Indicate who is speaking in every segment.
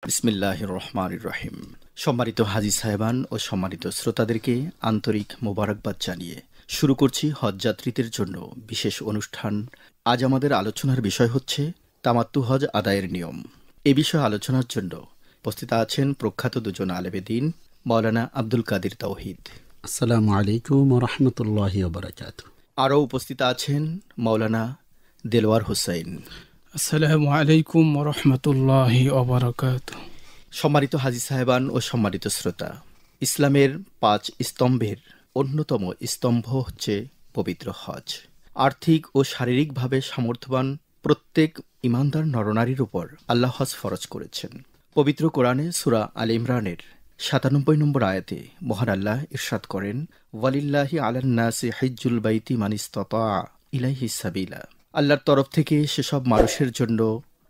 Speaker 1: বিসমিল্লাহির রহমানির রহিম। সম্মানিত হাজী সাহেবান ও সম্মানিত শ্রোতাদেরকে আন্তরিক মোবারকবাদ জানিয়ে শুরু করছি হজযাত্রীদের জন্য বিশেষ অনুষ্ঠান। আজ আমাদের আলোচনার বিষয় হচ্ছে তামাত্তু হজ আদায়ের নিয়ম। এ বিষয়ে আলোচনার জন্য উপস্থিত আছেন প্রখ্যাত দুজন আলেমে দ্বীন, মাওলানা আব্দুল কাদির তাওহিদ।
Speaker 2: আসসালামু আলাইকুম ওয়া রাহমাতুল্লাহি ওয়া বারাকাতুহু।
Speaker 1: আরও উপস্থিত আছেন মাওলানা দেলওয়ার হোসাইন।
Speaker 3: আসসালামু আলাইকুম ওয়া রাহমাতুল্লাহি ওয়া বারাকাতুহু।
Speaker 1: সম্মানিত হাজী সাহেবান ও সম্মানিত শ্রোতা, ইসলামের ৫ স্তম্ভের অন্যতম স্তম্ভ হচ্ছে পবিত্র হজ। আর্থিক ও শারীরিকভাবে সামর্থ্যবান প্রত্যেক ইমানদার নরনারীর উপর আল্লাহ হজ ফরজ করেছেন। পবিত্র কোরআনে সূরা আল ইমরানের ৯৭ নম্বর আয়াতে মহান আল্লাহ ইরশাদ করেন, ওয়ালিল্লাহি আলান নাসি হিজ্জুল বাইতি মান ইসতাতা ইলাইহি সাবিলা। আল্লাহর তরফ থেকে সেসব মানুষের জন্য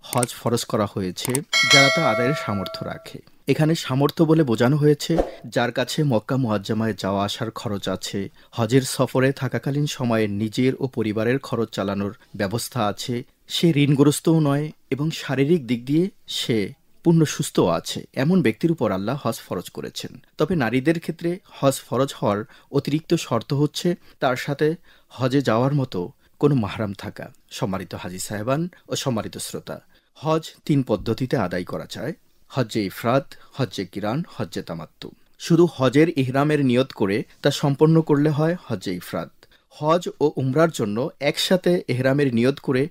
Speaker 1: হজ ফরজ করা হয়েছে যারা তা আদায়ের সামর্থ্য রাখে। এখানে সামর্থ্য বলে বোঝানো হয়েছে যার কাছে মক্কা মুআজ্জামায় যাওয়া আসার খরচ আছে, হজের সফরে থাকাকালীন সময়ে নিজের ও পরিবারের খরচ চালানোর ব্যবস্থা আছে, সে ঋণগ্রস্তও নয় এবং শারীরিক দিক দিয়ে সে পূর্ণ সুস্থও আছে, এমন ব্যক্তির উপর আল্লাহ হজ ফরজ করেছেন। তবে নারীদের ক্ষেত্রে হজ ফরজ হওয়ার অতিরিক্ত শর্ত হচ্ছে তার সাথে হজে যাওয়ার মতো কোনো মাহরাম থাকা। সম্মানিত হাজী সাহেবান ও সম্মানিত শ্রোতা, হজ ৩ পদ্ধতিতে আদায় করা যায়: হজ্জে ইফরাদ, হজ্জে কিরান, হজ্জে তামাত্তু। শুধু হজের ইহরামের নিয়ত করে তা সম্পন্ন করলে হয় হজ্জে ইফরাদ। হজ ও উমরার জন্য একসাথে এহরামের নিয়ত করে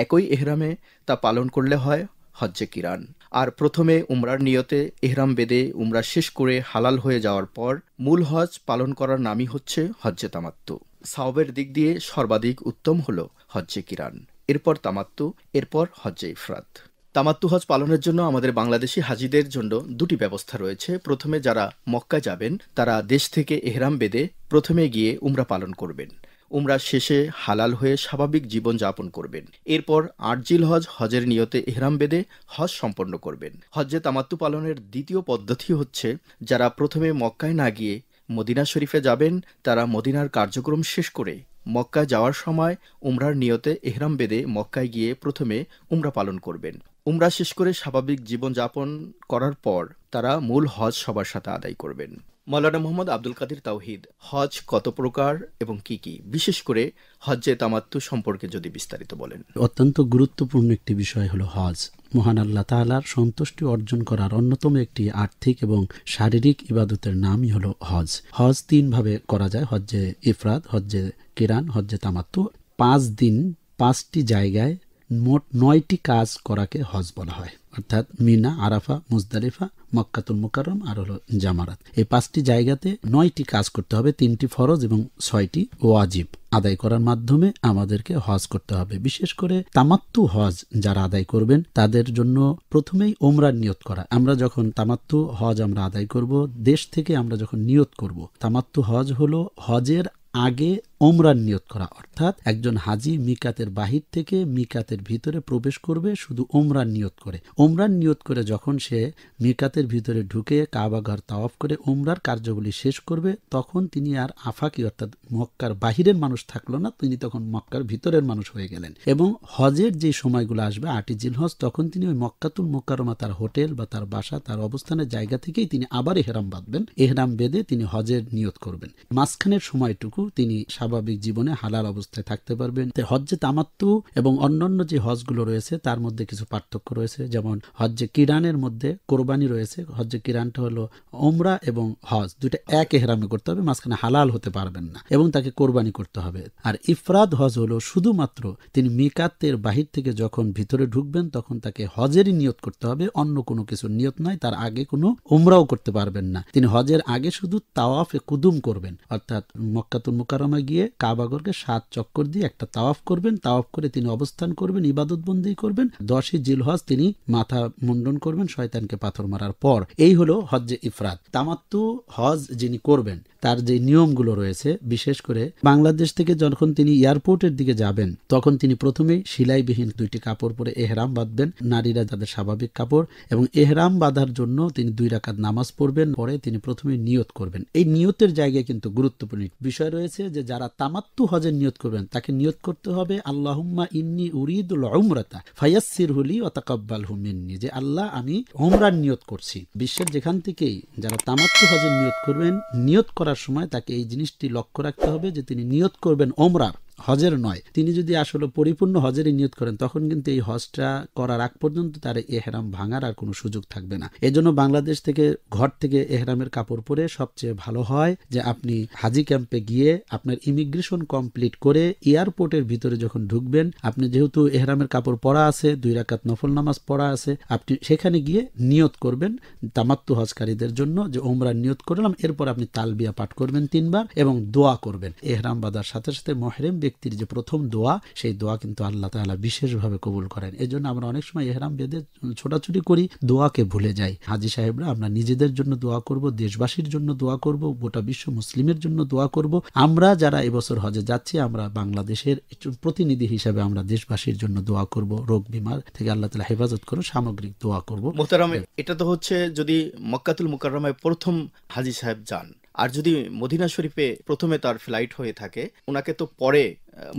Speaker 1: একই এহরামে তা পালন করলে হয় হজ্জে কিরান। আর প্রথমে উমরার নিয়তে এহরাম বেঁধে উমরা শেষ করে হালাল হয়ে যাওয়ার পর মূল হজ পালন করার নামই হচ্ছে হজ্জে তামাত্তু। সাওয়াবের দিক দিয়ে সর্বাধিক উত্তম হল হজ্জে কিরান, এরপর তামাত্তু, এরপর হজ্জে ইফরাদ। তামাত্তু হজ পালনের জন্য আমাদের বাংলাদেশি হাজিদের জন্য 2টি ব্যবস্থা রয়েছে। প্রথমে যারা মক্কা যাবেন তারা দেশ থেকে এহরাম বেঁধে প্রথমে গিয়ে উমরা পালন করবেন। উমরা শেষে হালাল হয়ে স্বাভাবিক জীবন যাপন করবেন। এরপর ৮ জিলহজ হজের নিয়তে এহরাম বেঁধে হজ সম্পন্ন করবেন। হজ্জে তামাত্তু পালনের দ্বিতীয় পদ্ধতি হচ্ছে যারা প্রথমে মক্কায় না গিয়ে মদিনা শরীফে যাবেন তারা মদিনার কার্যক্রম শেষ করে মক্কায় যাওয়ার সময় উমরার নিয়তে এহরাম বেঁধে মক্কায় গিয়ে প্রথমে উমরা পালন করবেন। উমরা শেষ করে স্বাভাবিক জীবন যাপন করার পর তারা মূল হজ সবার সাথে আদায় করবেন। মাওলানা মুহাম্মদ আব্দুল কাদির তাওহিদ, হজ কত প্রকার এবং কি কি, বিশেষ করে হজ্জে তামাত্তু সম্পর্কে যদি বিস্তারিত বলেন।
Speaker 2: অত্যন্ত গুরুত্বপূর্ণ একটি বিষয় হলো হজ। মহান আল্লাহ তাআলার সন্তুষ্টি অর্জন করার অন্যতম একটি আর্থিক এবং শারীরিক ইবাদতের নামই হলো হজ। হজ 3 ভাবে করা যায়: হজ্জে ইফরাদ, হজ্জে কিরান, হজ্জে তামাত্তু। 5 দিন 5টি জায়গায় মোট 9টি কাজ করাকে হজ বলা হয়, অর্থাৎ মিনা, আরাফা, মুজদালিফা, মক্কাতুল মুকাররম আর হলো জামারাত। এই 5টি জায়গাতে 9টি কাজ করতে হবে, 3টি ফরজ এবং 6টি ওয়াজিব আদায় করার মাধ্যমে আমাদেরকে হজ করতে হবে। বিশেষ করে তামাত্তু হজ যারা আদায় করবেন তাদের জন্য প্রথমেই ওমরার নিয়ত করা। আমরা যখন তামাত্তু হজ আমরা আদায় করব, দেশ থেকে আমরা যখন নিয়ত করব, তামাত্তু হজ হলো হজের আগে ওমরার নিয়ত করা, অর্থাৎ একজন হাজি মিকাতের বাহির থেকে মিকাতের ভিতরে প্রবেশ করবে শুধু ওমরার নিয়ত করে। ওমরার নিয়ত করে যখন সে মিকাতের ভিতরে ঢুকে কাবা ঘর তাওয়াফ করে ওমরার কার্যগুলি শেষ করবে, তখন তিনি আর আফাকি অর্থাৎ মক্কার বাহিরের মানুষ থাকলো না, তিনি তখন মক্কার ভিতরের মানুষ হয়ে গেলেন। এবং হজের যে সময়গুলো আসবে 8 জিলহজ, তখন তিনি ওই মক্কাতুল মুকাররমা তার হোটেল বা তার বাসা, তার অবস্থানের জায়গা থেকেই তিনি আবার এহরাম বাঁধবেন। এহরাম বেঁধে তিনি হজের নিয়ত করবেন। মাঝখানের সময়টুকু তিনি স্বাভাবিক জীবনে হালাল অবস্থায় থাকতে পারবেন। হজ্জে তামাত্তু এবং অন্যান্য যে হজগুলো রয়েছে তার মধ্যে কিছু পার্থক্য রয়েছে। যেমন হজ্জে কিরানের মধ্যে কোরবানি রয়েছে। হজ্জে কিরানটা হলো ওমরা এবং হজ দুইটা এক এহরামে করতে হবে, মাঝখানে হালাল হতে পারবেন না এবং তাকে কোরবানি করতে হবে। আর ইফরাদ হজ হলো শুধুমাত্র তিনি মিকাতের বাহির থেকে যখন ভিতরে ঢুকবেন তখন তাকে হজেরই নিয়ত করতে হবে, অন্য কোনো কিছু নিয়ত নাই। তার আগে কোনো উমরাও করতে পারবেন না। তিনি হজের আগে শুধু তাওয়াফে কুদুম করবেন, অর্থাৎ মক্কাতুল মুকাররমা গিয়ে কাবাগরকে 7 চক্কর দিয়ে একটা তাওয়াফ করবেন। তাওয়াফ করে তিনি অবস্থান করবেন, ইবাদত বন্দি করবেন। 10ই জিলহজ তিনি মাথা মুন্ডন করবেন শয়তানকে পাথর মারার পর। এই হলো হজ্জে ইফরাদ। তামাত্তু হজ যিনি করবেন তার যে নিয়মগুলো রয়েছে, বিশেষ করে বাংলাদেশ থেকে যখন তিনি এয়ারপোর্টের দিকে যাবেন তখন তিনি প্রথমেই সেলাইবিহীন 2টি কাপড় পরে এহরাম বাঁধবেন, নারীরা তাদের স্বাভাবিক কাপড়, এবং এহরাম বাঁধার জন্য তিনি 2 রাকাত নামাজ পড়বেন। পরে তিনি প্রথমে নিয়ত করবেন। এই নিয়তের জায়গায় কিন্তু গুরুত্বপূর্ণ বিষয় রয়েছে যে যারা যারা তামাত্তু হজের নিয়ত করবেন তাকে নিয়ত করতে হবে আল্লাহুম্মা ইন্নী উরিদুল উমরাতা ফায়াসসিরহু লি ওয়া তাকাব্বালহু মিন্নি, যে আল্লাহ আমি উমরার নিয়ত করছি। বিশ্বের যেখান থেকেই যারা তামাত্তু হজের নিয়ত করবেন, নিয়ত করার সময় তাকে এই জিনিসটি লক্ষ্য রাখতে হবে যে তিনি নিয়ত করবেন ওমরার, হজের নয়। তিনি যদি আসলে পরিপূর্ণ হজেরই নিয়ত করেন তখন কিন্তু এই হজটা করার আগ পর্যন্ত তার এহরাম ভাঙার আর কোনো সুযোগ থাকবে না। এজন্য বাংলাদেশ থেকে ঘর থেকে এহরামের কাপড় পরে সবচেয়ে ভালো হয় যে আপনি হাজি ক্যাম্পে গিয়ে আপনার ইমিগ্রেশন কমপ্লিট করে এয়ারপোর্টের ভিতরে যখন ঢুকবেন, আপনি যেহেতু এহরামের কাপড় পরা আছে, 2 রাকাত নফল নামাজ পড়া আছে, আপনি সেখানে গিয়ে নিয়ত করবেন তামাত্তু হজকারীদের জন্য যে ওমরার নিয়ত করলাম। এরপর আপনি তালবিয়া পাঠ করবেন 3 বার এবং দোয়া করবেন। এহরাম বাঁধার সাথে সাথে মুহরিম ব্যক্তির যে প্রথম দোয়া, সেই দোয়া কিন্তু আল্লাহ তাআলা বিশেষভাবে কবুল করেন। এজন্য আমরা অনেক সময় ইহরাম বেঁধে ছোটাছুটি করি, দোয়াকে ভুলে যাই। হাজী সাহেবরা আমরা নিজেদের জন্য দোয়া করব, দেশবাসীর জন্য দোয়া করব, গোটা বিশ্ব মুসলিমের জন্য দোয়া করব। আমরা যারা এবছর হজে যাচ্ছি, আমরা বাংলাদেশের প্রতিনিধি হিসেবে আমরা দেশবাসীর জন্য দোয়া করব, রোগ বিমার থেকে আল্লাহ তাআলা হেফাজত করুন, সামগ্রিক দোয়া করব।
Speaker 1: মোহতারাম, এটা তো হচ্ছে যদি মক্কাতুল মুকাররমায় প্রথম হাজী সাহেব যান, আর যদি মদিনা শরীফে প্রথমে তার ফ্লাইট হয়ে থাকে, ওনাকে তো পরে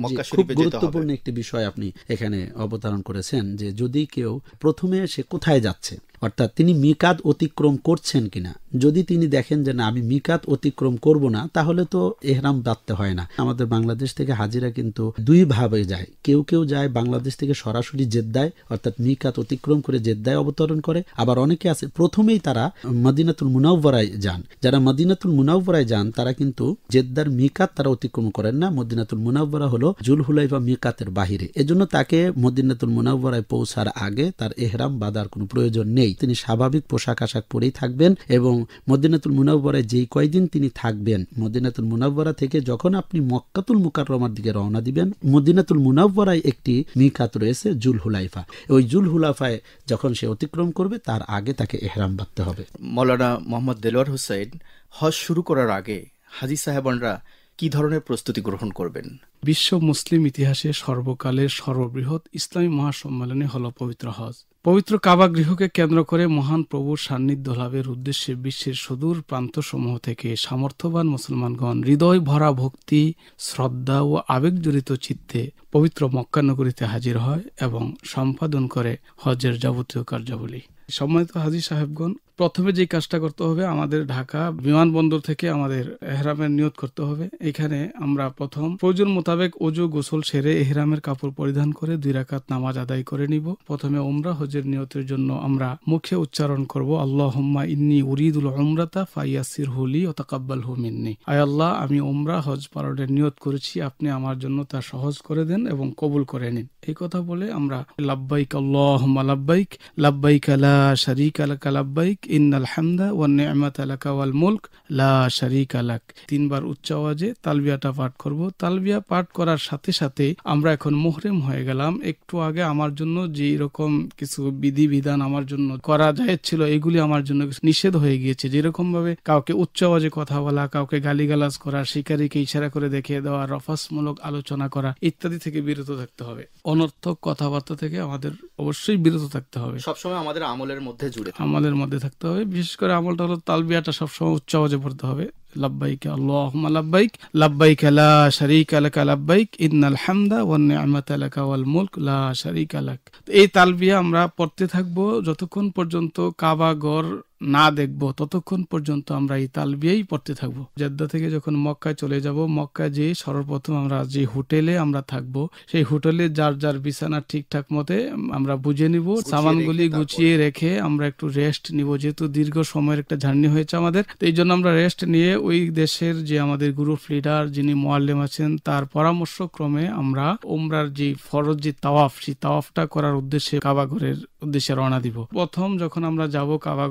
Speaker 1: মক্কা শরীফে যেতে হবে।
Speaker 2: গুরুত্বপূর্ণ একটি বিষয় আপনি এখানে অবতারণ করেছেন যে যদি কেউ প্রথমে সে কোথায় যাচ্ছে, অর্থাৎ তিনি মিকাত অতিক্রম করছেন কিনা, যদি তিনি দেখেন যে না আমি মিকাত অতিক্রম করব না, তাহলে তো ইহরাম বাঁধতে হয় না। আমাদের বাংলাদেশ থেকে হাজিরা কিন্তু 2 ভাবে যায়। কেউ কেউ যায় বাংলাদেশ থেকে সরাসরি জেদ্দায়, অর্থাৎ মিকাত অতিক্রম করে জেদ্দায় অবতরণ করে। আবার অনেকে আছে প্রথমেই তারা মদিনাতুল মুনাওয়ারায় যান। যারা মদিনাতুল মুনাওয়ারায় যান তারা কিন্তু জেদ্দার মিকাত তারা অতিক্রম করেন না। মদিনাতুল মুনাওয়ারা হলো জুলহুলাইফা মিকাতের বাহিরে, এজন্য তাকে মদিনাতুল মুনাওয়ারায় পৌঁছার আগে তার ইহরাম বাঁধার কোনো প্রয়োজন নেই। তিনি স্বাভাবিক পোশাক আশাক পরেই থাকবেন এবং মদিনাতুল মুনাওয়ারায় যেই কয়দিন তিনি থাকবেন, মদিনাতুল মুনাওয়ারা থেকে যখন আপনি মক্কাতুল মুকাররমার দিকে রওনা দিবেন, মদিনাতুল মুনাওয়ারায় একটি মিকাত রয়েছে জুলহুলাইফা। ওই জুলহুলাইফায় যখন সে অতিক্রম করবে তার আগে তাকে ইহরাম বাঁধতে হবে।
Speaker 1: মাওলানা মোহাম্মদ দেলোয়ার হোসেন, হজ শুরু করার আগে হাজী সাহেবানরা কি ধরনের প্রস্তুতি গ্রহণ করবেন?
Speaker 3: বিশ্ব মুসলিম ইতিহাসে সর্বকালের সর্ববৃহৎ ইসলামী মহাসম্মেলনই হল পবিত্র হজ। পবিত্র কাবা গৃহকে কেন্দ্র করে মহান প্রভুর সান্নিধ্য লাভের উদ্দেশ্যে বিশ্বের সুদূর প্রান্তসমূহ থেকে সামর্থ্যবান মুসলমানগণ হৃদয় ভরা ভক্তি, শ্রদ্ধা ও আবেগজড়িত চিত্তে পবিত্র মক্কা নগরীতে হাজির হয় এবং সম্পাদন করে হজের যাবতীয় কার্যাবলী। সম্মানিত হাজী সাহেবগণ, প্রথমে যে কাজটা করতে হবে, আমাদের ঢাকা বিমানবন্দর থেকে আমাদের এহরামের নিয়ত করতে হবে। এখানে আমরা প্রথম প্রয়োজন মোতাবেক ওযু গোসল সেরে এহরামের কাপড় পরিধান করে 2 রাকাত নামাজ আদায় করে নিব। প্রথমে উমরা হজের নিয়তের জন্য আমরা মুখে উচ্চারণ করব আল্লাহুম্মা ইন্নী উরিদুল উমরাতা ফায়াসসিরহু লি ওয়া তাকাব্বালহু মিন্নি। আয় আল্লাহ, আমি উমরা হজ পালনের নিয়ত করেছি, আপনি আমার জন্য তা সহজ করে দেন এবং কবুল করে নিন। এই কথা বলে আমরা লাব্বাইক আল্লাহুম্মা লাব্বাইক, লাব্বাইক লা শারীকা লাকা লাব্বাইক, ইন্নাল হামদা ওয়ান নি'মাতা লাকা ওয়াল মুলক লা শারীকা লাক 3 বার উচ্চ আওয়াজে তালবিয়াটা পাঠ করব। তালবিয়া পাঠ করার সাথে সাথে আমরা এখন মুহরিম হয়ে গেলাম। একটু আগে আমার জন্য যে এরকম কিছু বিধিবিধান আমার জন্য করা যায় ছিল, এগুলি আমার জন্য নিষেধ হয়ে গিয়েছে। যেরকম ভাবে কাউকে উচ্চ আওয়াজে কথা বলা, কাউকে গালিগালাজ করা, শিকারীকে ইশারা করে দেখিয়ে দেওয়া, রফাসমূলক আলোচনা করা ইত্যাদি থেকে বিরত থাকতে হবে। অনর্থক কথাবার্তা থেকে আমাদের অবশ্যই বিরত থাকতে হবে।
Speaker 1: সবসময় আমাদের আমলের মধ্যে জুড়ে
Speaker 3: আমলের মধ্যে থাকতে হবে। বিশেষ করে আমলটা হলো তালবিয়াটা সবসময় উচ্চ আওয়াজে পড়তে হবে। লাব্বাইক আল্লাহুম্মা লাব্বাইক, লাব্বাইক লা শারীকা লাকা লাব্বাইক, ইন্নাল হামদা ওয়ান নি'মাতা লাকা ওয়াল মুলক লা শারীকা লাক। এই তালবিয়া আমরা পড়তে থাকব যতক্ষণ পর্যন্ত কাবা ঘর না দেখব, ততক্ষণ পর্যন্ত আমরা এই তালবিয়াই পড়তে থাকবো। জেদ্দা থেকে যখন মক্কায় চলে যাব, মক্কায় যে সর্বপ্রথম আমরা যে হোটেলে আমরা থাকবো, সেই হোটেলে যার যার বিছানা ঠিকঠাক মতে আমরা বুঝে নিব, সামানগুলি গুছিয়ে রেখে আমরা একটু রেস্ট নিব। যেহেতু দীর্ঘ সময়ের একটা জার্নি হয়েছে আমাদের, তো এই জন্য আমরা রেস্ট নিয়ে ওই দেশের যে আমাদের গ্রুপ লিডার যিনি মুআল্লিম আছেন তার পরামর্শ ক্রমে আমরা উমরার যে ফরজ যে তাওয়াফ, সেই তাওয়াফটা করার উদ্দেশ্যে কাবা ঘরের উদ্দেশ্যে রওনা দিব। প্রথম যখন আমরা যাব কাবা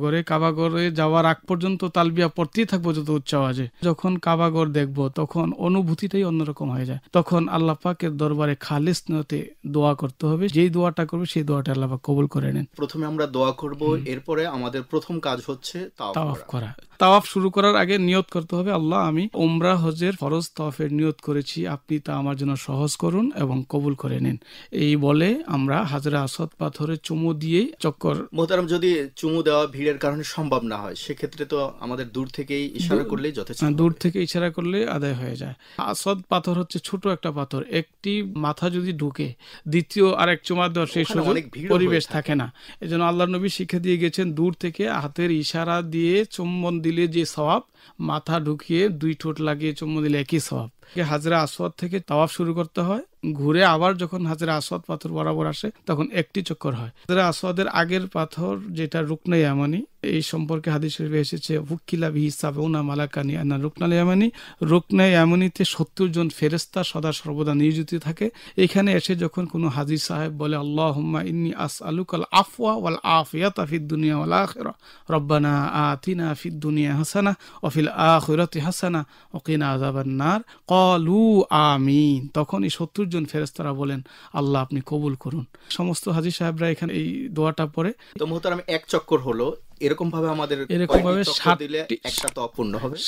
Speaker 3: ঘরে যাওয়ার আগ পর্যন্ত তালবিয়া পড়তেই থাকবো যত উচ্চ আওয়াজে। যখন কাবা ঘর দেখবো তখন অনুভূতিটাই অন্যরকম হয়ে যায়। তখন আল্লাহ পাকের দরবারে খালিস নিয়তে দোয়া করতে হবে। যেই দোয়াটা করবে সেই দোয়াটা আল্লাহ পাক কবুল করে নেন।
Speaker 1: প্রথমে আমরা দোয়া করব, এরপরে আমাদের প্রথম কাজ হচ্ছে তাওয়াফ করা।
Speaker 3: তাওয়াফ শুরু করার আগে নিয়ত করতে হবে, আল্লাহ আমি উমরা হজের ফরজ তাওয়াফের নিয়ত করেছি, আপনি তা আমার জন্য সহজ করুন এবং কবুল করে নিন। এই বলে আমরা হাজরে আসওয়াদ পাথরে চুমু দিয়ে চক্কর।
Speaker 1: মোহতারাম, যদি চুমু দেওয়া ভিড়ের কারণে সম্ভব না হয়, সেক্ষেত্রে তো আমাদের দূর থেকেই ইশারা করলেই যথেষ্ট।
Speaker 3: দূর থেকে ইশারা করলে আদায় হয়ে যায়। আসওয়াদ পাথর হচ্ছে ছোট একটা পাথর, একটি মাথা যদি ঢুকে দ্বিতীয় আরেক চুমা দেওয়ার সেই সুযোগ পরিবেশ থাকে না। এজন্য আল্লাহ নবী শিক্ষা দিয়ে গেছেন, দূর থেকে হাতের ইশারা দিয়ে চুম্বন দিলে যে সওয়াব, মাথা ঢুকিয়ে 2 ঠোঁট লাগিয়ে চুম্বন দিলে একই সওয়াব। হাজরে আসওয়াদ থেকে তাওয়াফ শুরু করতে হয়, ঘুরে আবার যখন হাজরে আসওয়াদ পাথর বরাবর আসে তখন একটি চক্কর হয়। হাজরে আসওয়াদের আগের পাথর যেটা রুকনে ইয়ামানি, এই সম্পর্কে হাদিস শরীফে এসেছে ওয়াকিলা বিহি সাবউনা মালাকানি আনা রুকনাল ইয়ামানি। রুকনে ইয়ামানিতে 70 জন ফেরেশতা সদা সর্বদা নিয়োজিত থাকে। এখানে এসে যখন কোনো হাজী সাহেব বলে আল্লাহুম্মা ইন্নী আসআলুকাল আফওয়া ওয়াল আফিয়াতা ফিদ দুনিয়া ওয়াল আখিরা রব্বানা আতিনা ফিদ দুনিয়া হাসানা ওয়া ফিল আখিরাতি হাসানা ওয়া কিনা আযাবান নার ক্বালু আমিন, তখন এই 70 জন ফেরেশতারা বলেন আল্লাহ আপনি কবুল করুন। সমস্ত হাজী সাহেবরা এখানে এই দোয়াটা পড়ে।
Speaker 1: তো মোহতারাম, এক চক্কর হলো, এরকম ভাবে আমাদের
Speaker 3: এরকম ভাবে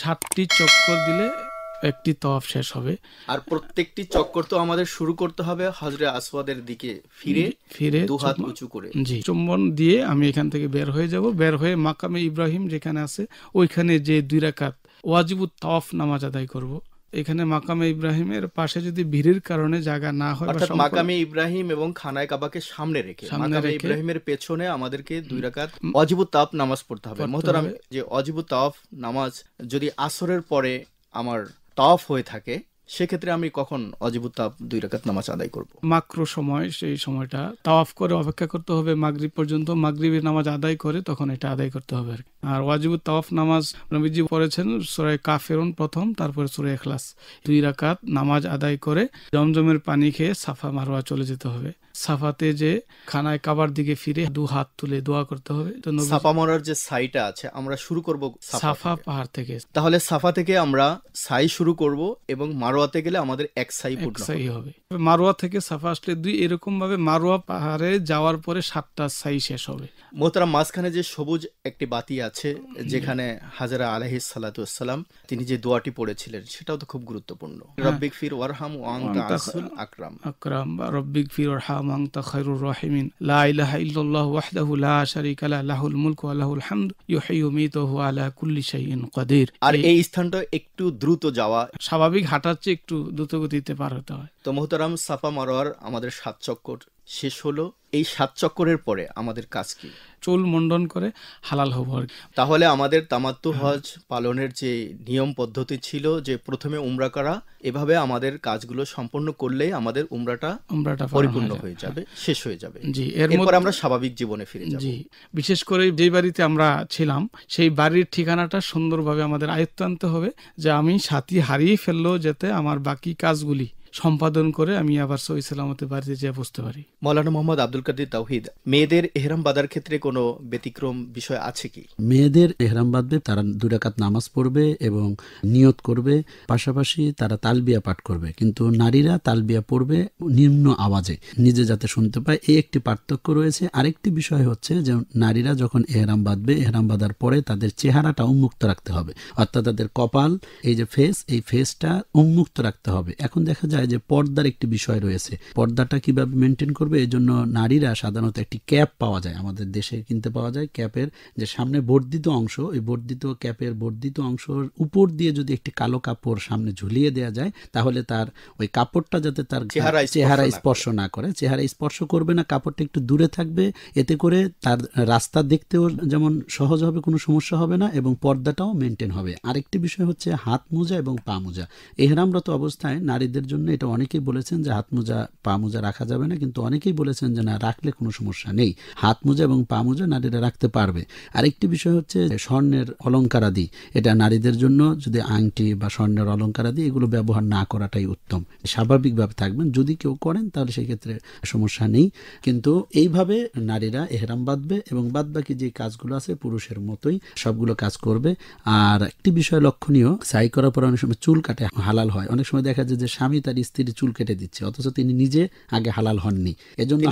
Speaker 1: 60টি
Speaker 3: চক্কর দিলে একটি তওয়াফ শেষ হবে।
Speaker 1: আর প্রত্যেকটি চক্কর তো আমাদের শুরু করতে হবে হাজরে আসওয়াদের দিকে ফিরে দুহাত উঁচু করে।
Speaker 3: জি, চুম্বন দিয়ে আমি এখান থেকে বের হয়ে যাব। বের হয়ে মাকামে ইব্রাহিম যেখানে আছে ওইখানে যে 2 রাকাত ওয়াজিবুত তাওয়াফ নামাজ আদায় করব। এখানে মাকামে ইব্রাহিমের পাশে যদি ভিড়ের কারণে জায়গা না হয়,
Speaker 1: অর্থাৎ মাকামে ইব্রাহিম এবং খানায় কাবাকে সামনে রেখে মাকামে ইব্রাহিমের পেছনে আমাদেরকে 2 রাকাত ওয়াজিবুত তাওয়াফ নামাজ পড়তে হবে। মোহতারাম, যে ওয়াজিবুত তাওয়াফ নামাজ যদি আসরের পরে আমার তাওয়াফ হয়ে থাকে, সেক্ষেত্রে আমি কখন ওয়াজিবুত তাওয়াফ 2 রাকাত নামাজ আদায় করব?
Speaker 3: মাকরু সময়, সেই সময়টা তাওয়াফ করে অপেক্ষা করতে হবে মাগরিব পর্যন্ত। মাগরিবের নামাজ আদায় করে তখন এটা আদায় করতে হবে। আর ওয়াজিবুত তাওয়াফ নামাজ নবীজি পড়েছেন সূরা কাফিরুন প্রথম, তারপরে সূরা ইখলাস। 2 রাকাত নামাজ আদায় করে জমজমের পানি খেয়ে সাফা মারওয়া চলে যেতে হবে। সাফাতে যে খানায় কাবার দিকে ফিরে 2 হাত তুলে দোয়া করতে হবে।
Speaker 1: সাফা মারার যে সাইটা আছে আমরা শুরু করব
Speaker 3: সাফা পাহাড় থেকে।
Speaker 1: তাহলে সাফা থেকে আমরা সাই শুরু করব এবং মারওয়াতে গেলে আমাদের এক সাই
Speaker 3: হবে। মারওয়া থেকে সাফা আসলে 2, এরকম ভাবে মারওয়া পাহাড়ে যাওয়ার পরে 7টা সাই শেষ হবে।
Speaker 1: মোহতারাম, মাঝখানে যে সবুজ একটি বাতি আছে যেখানে হাজরা আলাইহিস সালাতু ওয়াসসালাম তিনি যে দোয়াটি পড়েছিলেন, সেটাও তো খুব গুরুত্বপূর্ণ। রব্বিক ফির ওয়ারহাম ওয়া আনতা আসুল আকরাম বা রব্বিক ফির ওয়ারহাম ওয়া আনতা খায়রুর রাহিমিন লা ইলাহা ইল্লাল্লাহু ওয়াহদাহু লা শারীকা লাহু লাহুল মুলকু ওয়া লাহুল হামদু ইউহয়ি ওয়া ইউমীতু ওয়া আলা কুল্লি শাইইন কাদির। আর এই স্থানটা একটু দ্রুত যাওয়া,
Speaker 3: স্বাভাবিক হাঁটার চেয়ে একটু দ্রুত গতিতে পার হতে হয়।
Speaker 1: তো মোহতারাম, সাফা মারওয়ার আমাদের 7 চক্কর শেষ হলো। এই 7 চক্করের পরে আমাদের কাজ কি?
Speaker 3: চুল মুন্ডন করে হালাল হব।
Speaker 1: তাহলে আমাদের তামাত্তু হজ পালনের যে নিয়ম পদ্ধতি ছিল, যে প্রথমে উমরা করা, এভাবে আমাদের কাজগুলো সম্পন্ন করলেই আমাদের উমরাটা পরিপূর্ণ হয়ে যাবে, শেষ হয়ে যাবে।
Speaker 3: জি,
Speaker 1: এরপর আমরা স্বাভাবিক জীবনে ফিরে যাব।
Speaker 3: জি, বিশেষ করে যে বাড়িতে আমরা ছিলাম সেই বাড়ির ঠিকানাটা সুন্দরভাবে আমাদের আয়ত্তে আনতে হবে, যে আমি সাথী হারিয়ে ফেললেও যাতে আমার বাকি কাজগুলি সম্পাদন করে আমি আবার সহি সালামতে বাড়িতে যেয়ে বসতে পারি।
Speaker 1: মাওলানা মোহাম্মদ আব্দুল কাদির তাওহিদ, মেয়েদের এহরাম বাঁধার ক্ষেত্রে কোনো ব্যতিক্রম বিষয় আছে কি?
Speaker 2: মেয়েদের এহরাম বাঁধবে, তারা 2 রাকাত নামাজ পড়বে এবং নিয়ত করবে, পাশাপাশি তারা তালবিয়া পাঠ করবে। কিন্তু নারীরা তালবিয়া পড়বে নিম্ন আওয়াজে, নিজে যাতে শুনতে পায়। এই একটি পার্থক্য রয়েছে। আরেকটি বিষয় হচ্ছে যে নারীরা যখন এহরাম বাঁধবে, এহরাম বাঁধার পরে তাদের চেহারাটা উন্মুক্ত রাখতে হবে, অর্থাৎ তাদের কপাল, এই যে ফেস, এই ফেসটা উন্মুক্ত রাখতে হবে। এখন দেখা যায় যে পর্দার একটি বিষয় রয়েছে, পর্দাটা কিভাবে মেনটেন করবে, এই জন্য নারীরা সাধারণত একটি ক্যাপ পাওয়া যায়, আমাদের দেশে কিনতে পাওয়া যায়। ক্যাপের যে সামনে বর্ধিত অংশ, ওই বর্ধিত ক্যাপের বর্ধিত অংশের উপর দিয়ে যদি একটি কালো কাপড় সামনে ঝুলিয়ে দেওয়া যায়, তাহলে তার ওই কাপড়টা যাতে তার চেহারা স্পর্শ না করে, চেহারা স্পর্শ করবে না, কাপড়টা একটু দূরে থাকবে, এতে করে তার রাস্তা দেখতেও যেমন সহজ হবে, কোনো সমস্যা হবে না, এবং পর্দাটাও মেনটেন হবে। আরেকটি বিষয় হচ্ছে হাত মোজা এবং পা মোজা। এহরামরত অবস্থায় নারীদের জন্য এটা অনেকেই বলেছেন যে হাত মোজা পা মোজা রাখা যাবে না, কিন্তু অনেকেই বলেছেন যে না, রাখলে কোনো সমস্যা নেই, হাত মোজা এবং পা মোজা নারীরা রাখতে পারবে। আরেকটি বিষয় হচ্ছে স্বর্ণের অলঙ্কারাদি, এটা নারীদের জন্য যদি আংটি বা স্বর্ণের অলঙ্কারাদি এগুলো ব্যবহার না করাটাই উত্তম। স্বাভাবিকভাবে থাকবেন, যদি কেউ করেন তাহলে সেই ক্ষেত্রে সমস্যা নেই। কিন্তু এইভাবে নারীরা এহরাম বাঁধবে এবং বাদবাকি যে কাজগুলো আছে পুরুষের মতোই সবগুলো কাজ করবে। আর একটি বিষয় লক্ষণীয়, সাই করার পর অনেক সময় চুল কাটে হালাল হয়। অনেক সময় দেখা যায় যে স্বামী তার তার স্ত্রীর চুল কেটে দিচ্ছে, অথচ তিনি নিজে আগে হালাল হননি, এজন্য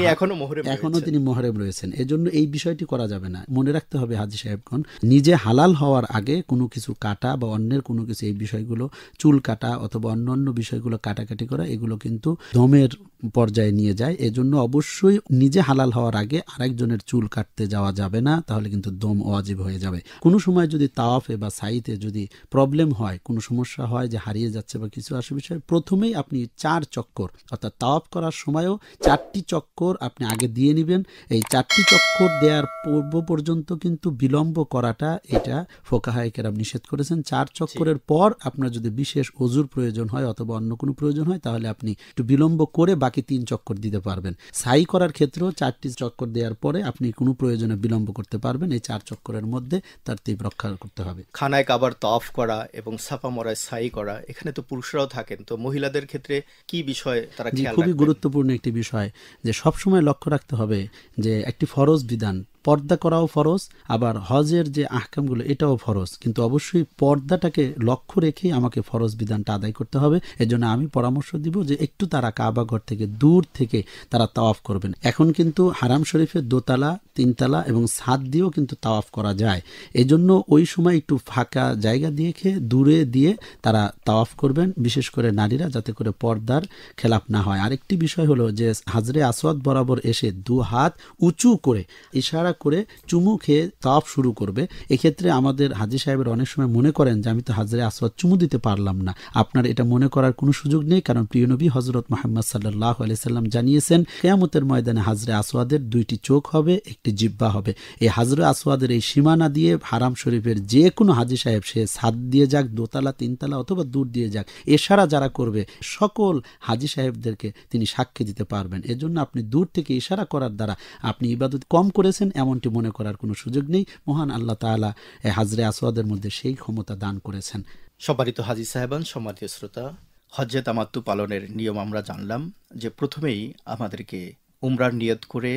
Speaker 2: এখনো তিনি মুহররম রয়েছেন। এজন্য এই বিষয়টি করা যাবে না। মনে রাখতে হবে হাজী সাহেবগণ, নিজে হালাল হওয়ার আগে কোনো কিছু কাটা বা অন্যের কোনো কিছু, এই বিষয়গুলো চুল কাটা অথবা অন্য বিষয়গুলো কাটাকাটি করা, এগুলো কিন্তু দমের পর্যায়ে নিয়ে যায়। এজন্য অবশ্যই নিজে হালাল হওয়ার আগে আরেকজনের চুল কাটতে যাওয়া যাবে না, তাহলে কিন্তু দম ওয়াজিব হয়ে যাবে। কোনো সময় যদি তাওয়াফে বা সাইতে যদি প্রবলেম হয়, কোনো সমস্যা হয় যে হারিয়ে যাচ্ছে বা কিছু আসে বিষয়, প্রথমেই আপনি 4 চক্কর, অর্থাৎ তাওয়াফ করার সময়ও 4টি চক্কর আপনি আগে দিয়ে নেবেন। এই 4টি চক্কর দেওয়ার পূর্ব পর্যন্ত কিন্তু বিলম্ব করাটা, এটা ফোকাহায়ে কেরাম নিষেধ করেছেন। 4 চক্করের পর আপনার যদি বিশেষ ওযুর প্রয়োজন হয় অথবা অন্য কোনো প্রয়োজন হয়, তাহলে আপনি একটু বিলম্ব করে বাকি 3 চক্কর দিতে পারবেন। সাই করার ক্ষেত্রেও 4টি চক্কর দেওয়ার পরে আপনি কোনো প্রয়োজনে বিলম্ব করতে পারবেন। এই 4 চক্করের মধ্যে তারতিব রক্ষা করতে হবে।
Speaker 1: খানায় কাবার তাওয়াফ করা এবং সাফা মারওয়ায় সাই করা, এখানে তো পুরুষরাও থাকেন, তো মহিলাদের ক্ষেত্রে কি বিষয় তারা খেয়াল রাখবেন?
Speaker 2: খুবই গুরুত্বপূর্ণ একটি বিষয়, যে সবসময় লক্ষ্য রাখতে হবে যে একটি ফরজ বিধান, পর্দা করাও ফরজ, আবার হজের যে আহকামগুলো এটাও ফরজ, কিন্তু অবশ্যই পর্দাটাকে লক্ষ্য রেখেই আমাকে ফরজ বিধানটা আদায় করতে হবে। এজন্য আমি পরামর্শ দিব যে একটু তারা কাবা ঘর থেকে দূর থেকে তারা তাওয়াফ করবেন। এখন কিন্তু হারাম শরীফের 2 তালা 3 তালা এবং ছাদ দিয়েও কিন্তু তাওয়াফ করা যায়। এজন্য ওই সময় একটু ফাঁকা জায়গা দিয়ে দূরে দিয়ে তারা তাওয়াফ করবেন, বিশেষ করে নারীরা, যাতে করে পর্দার খেলাপ না হয়। আরেকটি বিষয় হলো যে হাজরে আসওয়াদ বরাবর এসে 2 হাত উঁচু করে ইশারা করে চুমু খেয়ে তাওয়াফ শুরু করবে। এক্ষেত্রে আমাদের হাজী সাহেবের অনেক সময় মনে করেন যে আমি তো হাজরে আসওয়াদ চুমু দিতে পারলাম না। আপনার এটা মনে করার কোনো সুযোগ নেই, কারণ প্রিয় নবী হযরত মুহাম্মদ সাল্লাল্লাহু আলাইহি সাল্লাম জানিয়েছেন, কিয়ামতের ময়দানে হাজরে আসওয়াদের 2টি চোখ হবে, একটি জিহ্বা হবে। এই হাজরে আসওয়াদের এই সীমানা দিয়ে হারাম শরীফের যে কোনো হাজী সাহেব, সে ছাদ দিয়ে যাক, 2 তালা 3 তালা অথবা দূর দিয়ে যাক, ইশারা যারা করবে সকল হাজী সাহেবদেরকে তিনি সাক্ষী দিতে পারবেন। এজন্য আপনি দূর থেকে ইশারা করার দ্বারা আপনি ইবাদত কম করেছেন এমনটি মনে করার কোনো সুযোগ নেই। মহান আল্লাহ তাআলা হাজরে আসওয়াদের মধ্যে সেই ক্ষমতা দান করেছেন।
Speaker 1: সম্মানিত হাজী সাহেবান, সম্মানিত শ্রোতা, হজ্জে তামাত্তু পালনের নিয়ম আমরা জানলাম যে প্রথমেই আমাদেরকে উমরার নিয়ত করে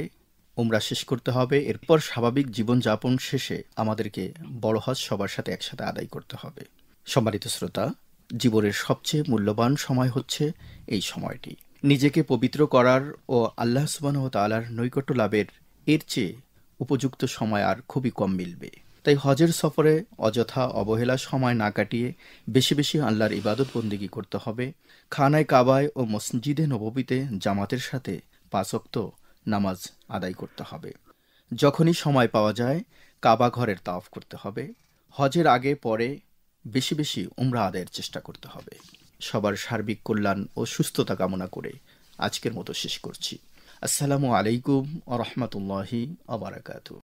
Speaker 1: উমরা শেষ করতে হবে। এরপর স্বাভাবিক জীবনযাপন শেষে আমাদেরকে বড় হজ সবার সাথে একসাথে আদায় করতে হবে। সম্মানিত শ্রোতা, জীবনের সবচেয়ে মূল্যবান সময় হচ্ছে এই সময়টি। নিজেকে পবিত্র করার ও আল্লাহ সুবহানাহু ওয়া তাআলার নৈকট্য লাভের এর চেয়ে উপযুক্ত সময় আর খুবই কম মিলবে। তাই হজের সফরে অযথা অবহেলা সময় না কাটিয়ে বেশি বেশি আল্লাহর ইবাদত বন্দেগী করতে হবে। খানায় কাবায় ও মসজিদে নববীতে জামাতের সাথে 5 ওয়াক্ত নামাজ আদায় করতে হবে। যখনই সময় পাওয়া যায় কাবা ঘরের তাওয়াফ করতে হবে। হজের আগে পরে বেশি বেশি উমরা আদায়ের চেষ্টা করতে হবে। সবার সার্বিক কল্যাণ ও সুস্থতা কামনা করে আজকের মতো শেষ করছি। আসসালামু আলাইকুম ওয়া রাহমাতুল্লাহি ওয়া বারাকাতুহু।